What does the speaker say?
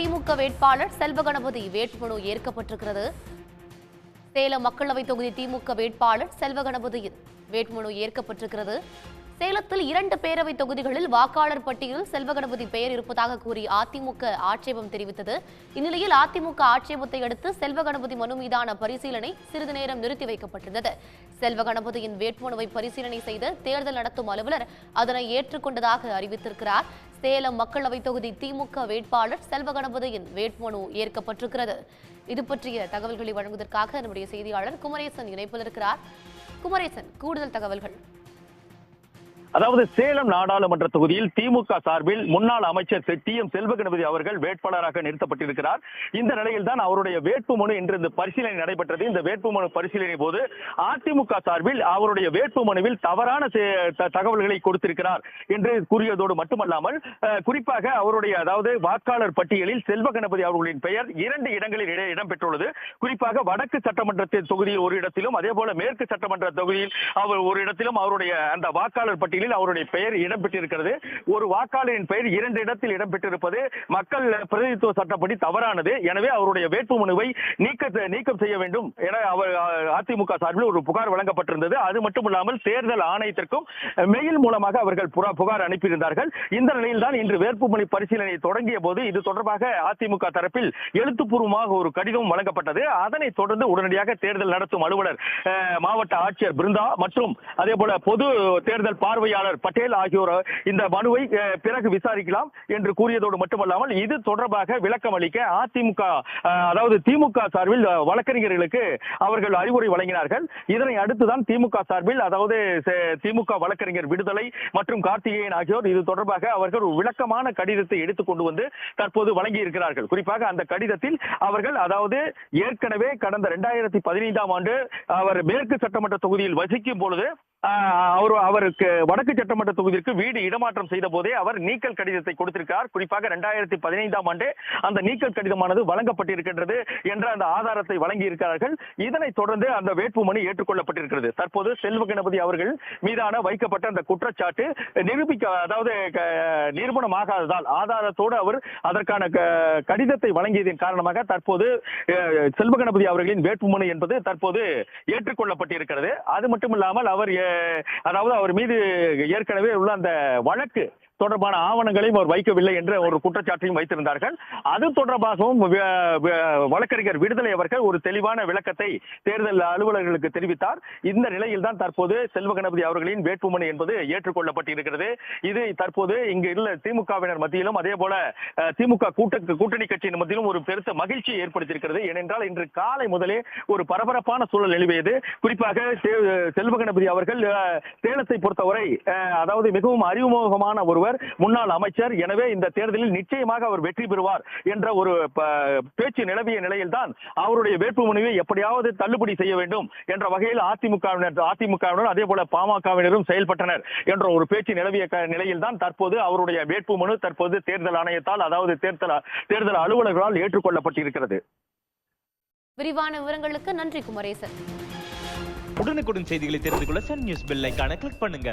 திமுக வேட்பாளர் செல்வகணபதி வேட்புமனு ஏற்கப்பட்டிருக்கிறது. சேலம் மக்களவை தொகுதி திமுக வேட்பாளர் செல்வகணபதியின் வேட்புமனு ஏற்கப்பட்டிருக்கிறது. சேலத்தில் 2 பேரவை தொகுதிகளில் வாக்காளர் பட்டியலில் செல்வகணபதி பெயர் இருப்பதாக கூறி அதிமுக ஆட்சேபம் தெரிவித்தது. இந்நிலையில் அதிமுக ஆட்சேபத்தை அடுத்து செல்வகணபதி மனு மீதான பரிசீலனை சிறிது நேரம் நிறுத்தி வைக்கப்பட்டிருந்தது. செல்வகணபதியின் வேட்புமனுவை பரிசீலனை செய்த தேர்தல் நடத்தும் அலுவலர் அதனை ஏற்றுக்கொண்டதாக அறிவித்திருக்கிறார். சேலம் மக்களவை தொகுதி திமுக வேட்பாளர் செல்வகணபதியின் வேட்புமனு ஏற்கப்பட்டிருக்கிறது. இது பற்றிய தகவல்களை வழங்குவதற்காக நம்முடைய செய்தியாளர் குமரேசன் இணைப்பில் இருக்கிறார். குமரேசன், கூடுதல் தகவல்கள். அதாவது சேலம் நாடாளுமன்ற தொகுதியில் திமுக சார்பில் முன்னாள் அமைச்சர் டி.எம். செல்வகணபதி அவர்கள் வேட்பாளராக நிறுத்தப்பட்டிருக்கிறார். இந்த நிலையில் தான் அவருடைய வேட்புமனு இன்று இந்த பரிசீலனை நடைபெற்றது. இந்த வேட்புமனு பரிசீலனை போது அதிமுக சார்பில் அவருடைய வேட்புமனுவில் தவறான தகவல்களை கொடுத்திருக்கிறார் என்று கூறியதோடு மட்டுமல்லாமல் குறிப்பாக அவருடைய அதாவது வாக்காளர் பட்டியலில் செல்வகணபதி அவர்களின் பெயர் 2 இடங்களில் இடம்பெற்றுள்ளது. குறிப்பாக வடக்கு சட்டமன்ற தொகுதியில் ஒரு இடத்திலும் அதே போல மேற்கு சட்டமன்ற தொகுதியில் அவர் ஒரு இடத்திலும் அவருடைய அந்த வாக்காளர் பட்டியலில் அவருடைய பெயர் இடம்பெற்றிருக்கிறது. ஒரு வாக்காளரின் பெயர் 2 இடத்தில் இடம்பெற்றிருப்பது மக்கள் பிரதிநிதித்துவ சட்டப்படி தவறானது. எனவே அவருடைய வேட்புமனுவை நீக்கம் செய்ய வேண்டும் என அதிமுக சார்பில் ஒரு புகார் வழங்கப்பட்டிருந்தது. அது மட்டுமில்லாமல் தேர்தல் ஆணையத்திற்கும் மெயில் மூலமாக அவர்கள் புகார் அனுப்பியிருந்தார்கள். இந்த நிலையில் தான் இன்று வேட்புமனு பரிசீலனை தொடங்கிய போது இது தொடர்பாக அதிமுக தரப்பில் எழுத்துப்பூர்வமாக ஒரு கடிதம் வழங்கப்பட்டது. அதனைத் தொடர்ந்து உடனடியாக தேர்தல் நடத்தும் அலுவலர் மாவட்ட ஆட்சியர் பிருந்தா மற்றும் அதே போல பொது தேர்தல் பார்வையாளர் பட்டேல் ஆகியோர் இந்த மனுவை பிறகு விசாரிக்கலாம் என்று கூறியதோடு மட்டுமல்லாமல் இது தொடர்பாக விளக்கம் அளிக்க அதிமுக அதாவது திமுக சார்பில் வழக்கறிஞர்களுக்கு அவர்கள் அறிவுரை வழங்கினார்கள். இதனை அடுத்துதான் திமுக சார்பில் அதாவது திமுக வழக்கறிஞர் விடுதலை மற்றும் கார்த்திகேயன் ஆகியோர் இது தொடர்பாக அவர்கள் ஒரு விளக்கமான கடிதத்தை எடுத்துக் கொண்டு வந்து தற்போது வழங்கி இருக்கிறார்கள். குறிப்பாக அந்த கடிதத்தில் அவர்கள் அதாவது ஏற்கனவே கடந்த 2015ஆம் ஆண்டு அவர் மேற்கு சட்டமன்ற தொகுதியில் வசிக்கும் பொழுது அவருக்கு வடக்கு சட்டமன்ற தொகுதிக்கு வீடு இடமாற்றம் செய்த போதே அவர் நீக்கல் கடிதத்தை கொடுத்திருக்கிறார். குறிப்பாக 2015ஆம் ஆண்டு அந்த நீக்கல் கடிதமானது வழங்கப்பட்டிருக்கின்றது என்ற அந்த ஆதாரத்தை வழங்கி இருக்கிறார்கள். இதனைத் தொடர்ந்து அந்த வேட்புமனு ஏற்றுக்கொள்ளப்பட்டிருக்கிறது. தற்போது செல்வகணபதி அவர்கள் மீதான வைக்கப்பட்ட அந்த குற்றச்சாட்டு நிரூபணமாகாததால் ஆதாரத்தோடு அவர் அதற்கான கடிதத்தை வழங்கியதன் காரணமாக தற்போது செல்வகணபதி அவர்களின் வேட்புமனு என்பது தற்போது ஏற்றுக்கொள்ளப்பட்டிருக்கிறது. அது மட்டுமில்லாமல் அவர் மீது ஏற்கனவே உள்ள அந்த வழக்கு தொடர்பான ஆவணங்களையும் அவர் வைக்கவில்லை என்ற ஒரு குற்றச்சாட்டையும் வைத்திருந்தார்கள். அது தொடர்பாகவும் வழக்கறிஞர் விடுதலை அவர்கள் ஒரு தெளிவான விளக்கத்தை தேர்தல் அலுவலர்களுக்கு தெரிவித்தார். இந்த நிலையில் தான் தற்போது செல்வகணபதி அவர்களின் வேட்புமனு என்பது ஏற்றுக்கொள்ளப்பட்டிருக்கிறது. இது தற்போது இங்கு உள்ள திமுகவினர் மத்தியிலும் அதே போல திமுக கூட்டணி கட்சியின் மத்தியிலும் ஒரு பெருத்த மகிழ்ச்சியை ஏற்படுத்தியிருக்கிறது. ஏனென்றால் இன்று காலை முதலே ஒரு பரபரப்பான சூழல் எழுப்பியது. குறிப்பாக செல்வகணபதி அவர்கள் சேலத்தை பொறுத்தவரை அதாவது மிகவும் அறிமுகமான ஒருவர் முன்னாள் அமைச்சர். எனவே இந்த தேர்தலில் நிச்சயமாக அவர் வெற்றி பெறுவார் என்ற ஒரு பேச்சு நிலவிய நிலையில் தான் அவருடைய வேட்புமனுவை எப்படியாவது தள்ளுபடி செய்ய வேண்டும் என்ற வகையில் அதிமுகவினர் அதே போல பாமகவினரும் செயல்பட்டனர் என்ற ஒரு பேச்சு நிலவிய நிலையில் தான் தற்போது அவருடைய வேட்புமனு தற்போது தேர்தல் ஆணையத்தால் அதாவது தேர்தல் அலுவலர்களால் ஏற்றுக்கொள்ளப்பட்டிருக்கிறது. விரிவான விவரங்களுக்கு நன்றி குமரேசன். உடனுக்குடன் செய்திகளை தெரிந்து கொள்ள சன் நியூஸ் பெல் ஐகானை கிளிக் பண்ணுங்க.